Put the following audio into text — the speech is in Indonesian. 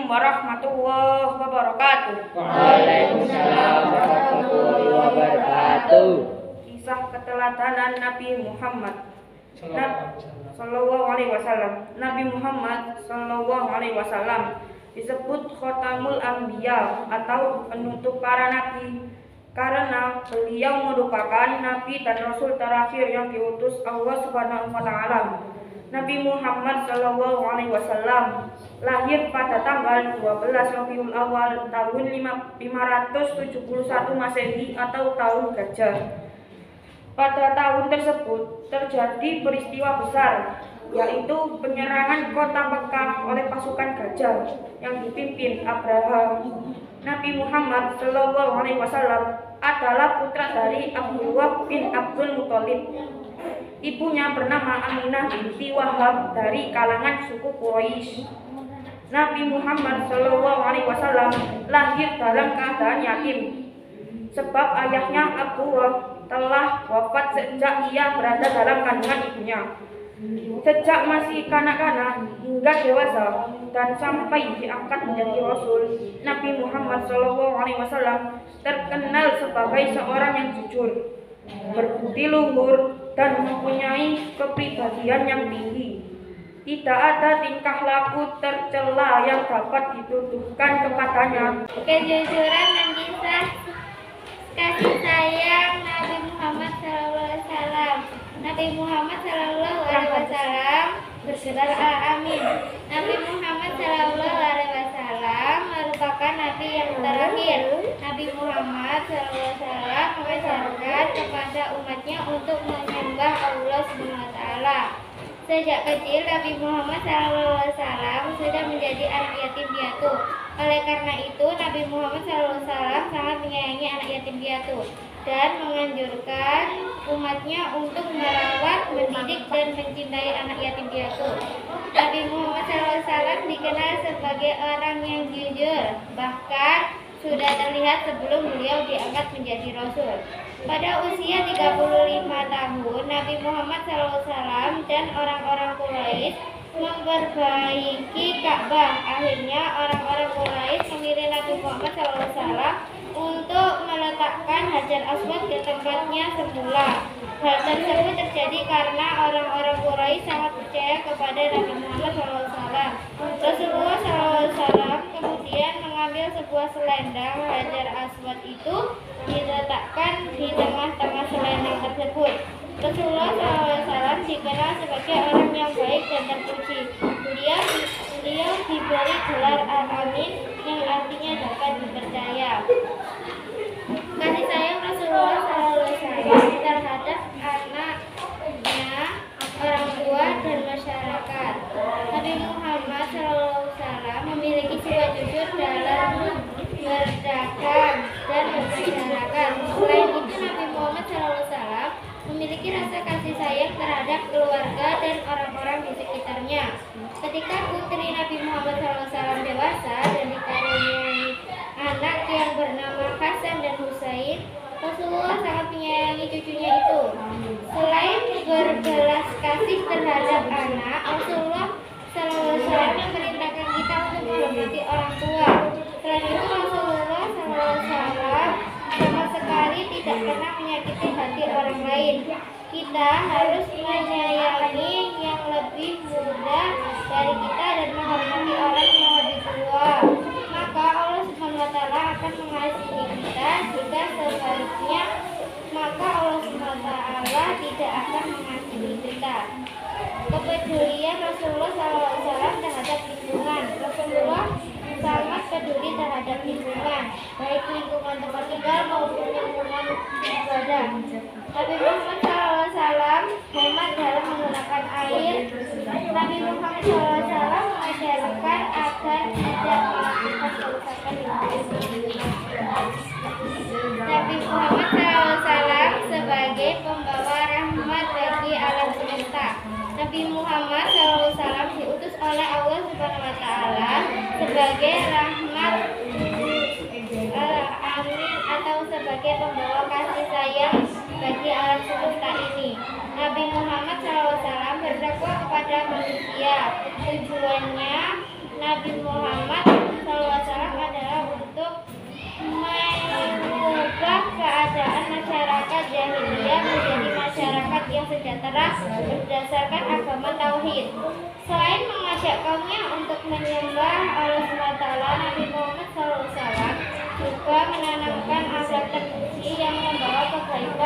warahmatullahi wabarakatuh. Waalaikumsalam warahmatullahi wabarakatuh. Kisah keteladanan Nabi Muhammad Sallallahu Alaihi Wasallam. Nabi Muhammad Sallallahu Alaihi Wasallam disebut Khotamul Anbiya atau penutup para nabi karena beliau merupakan nabi dan rasul terakhir yang diutus Allah Subhanahu wa taala. Nabi Muhammad Sallallahu Alaihi Wasallam lahir pada tanggal 12 Rabiul Awal tahun 571 Masehi atau tahun Gajah. Pada tahun tersebut terjadi peristiwa besar, yaitu penyerangan kota Mekah oleh pasukan Gajah yang dipimpin Abraham. Nabi Muhammad Sallallahu Alaihi Wasallam adalah putra dari Abdullah bin Abdul Muthalib. Ibunya bernama Aminah binti Wahab dari kalangan suku Quraisy. Nabi Muhammad Sallallahu Alaihi Wasallam lahir dalam keadaan yatim, sebab ayahnya Abdullah telah wafat sejak ia berada dalam kandungan ibunya. Sejak masih kanak-kanak hingga dewasa dan sampai diangkat menjadi Rasul, Nabi Muhammad SAW terkenal sebagai seorang yang jujur, berbudi luhur, dan mempunyai kepribadian yang tinggi. Tidak ada tingkah laku tercela yang dapat dituduhkan kepadanya. Kejujuran dan kisah kasih sayang Nabi Muhammad SAW. Nabi Muhammad SAW bergelar Al-Amin. Nabi Muhammad SAW merupakan nabi yang terakhir. Nabi Muhammad SAW mengajarkan kepada umatnya untuk menyembah Allah SWT. Sejak kecil Nabi Muhammad SAW sudah menjadi anak yatim piatu. Oleh karena itu Nabi Muhammad SAW sangat menyayangi anak yatim piatu dan menganjurkan umatnya untuk merawat, mendidik, dan mencintai anak yatim piatu. Nabi Muhammad SAW dikenal sebagai orang yang jujur, bahkan sudah terlihat sebelum beliau diangkat menjadi Rasul. Pada usia 35 tahun, Nabi Muhammad SAW dan orang-orang Quraisy memperbaiki Ka'bah. Akhirnya orang-orang Quraisy memilih Nabi Muhammad SAW untuk meletakkan Hajar Aswad ke tempatnya semula. Hal tersebut terjadi karena orang-orang Quraisy sangat percaya kepada Nabi Muhammad SAW. Rasulullah SAW kemudian mengambil sebuah selendang Hajar Aswad itu diletakkan di tengah-tengah selendang tersebut. Rasulullah SAW dikenal sebagai orang yang baik dan terpuji. Beliau diberi gelar Al-Amin yang artinya dapat dipercaya. Kasih sayang Rasulullah SAW terhadap anaknya, orang tua, dan masyarakat. Nabi Muhammad SAW memiliki sifat jujur dalam berdagang dan bermasyarakat. Selain itu, Nabi Muhammad SAW memiliki rasa kasih sayang terhadap keluarga dan orang-orang di sekitarnya. Ketika putri Nabi Muhammad SAW dewasa dan dikaruniai anak yang bernama Hasan dan Husain, Rasulullah sangat menyayangi cucunya itu. Selain berbelas kasih terhadap anak, Rasulullah SAW memerintahkan kita untuk menghormati orang tua. Selain itu, Rasulullah SAW sama sekali tidak pernah menyakiti hati orang lain. Kita harus menyayangi yang lebih muda dari kita dan menghormati orang yang lebih tua. Maka Allah SWT akan mengasihi kita. Jika sebaliknya, maka Allah SWT tidak akan mengasihi kita. Kepedulian Rasulullah SAW terhadap lingkungan. Rasulullah sangat peduli terhadap lingkungan, baik lingkungan tempat tinggal maupun lingkungan ibadah. Nabi Muhammad SAW hemat dalam menggunakan air. Nabi Muhammad SAW mengajarkan agar tidak melakukan kerusakan lingkungan. Nabi Muhammad SAW sebagai pembawa rahmat bagi alam semesta. Nabi Muhammad SAW diutus oleh Allah Subhanahu wa taala sebagai rahmat amin atau sebagai pembawa kasih sayang bagi alam semesta ini. Nabi Muhammad SAW berdakwah kepada manusia. Tujuannya Nabi Muhammad sejahtera berdasarkan agama tauhid. Selain mengajak kaumnya untuk menyembah Allah SWT, Nabi Muhammad SAW juga menanamkan akhlak terpuji yang membawa kebaikan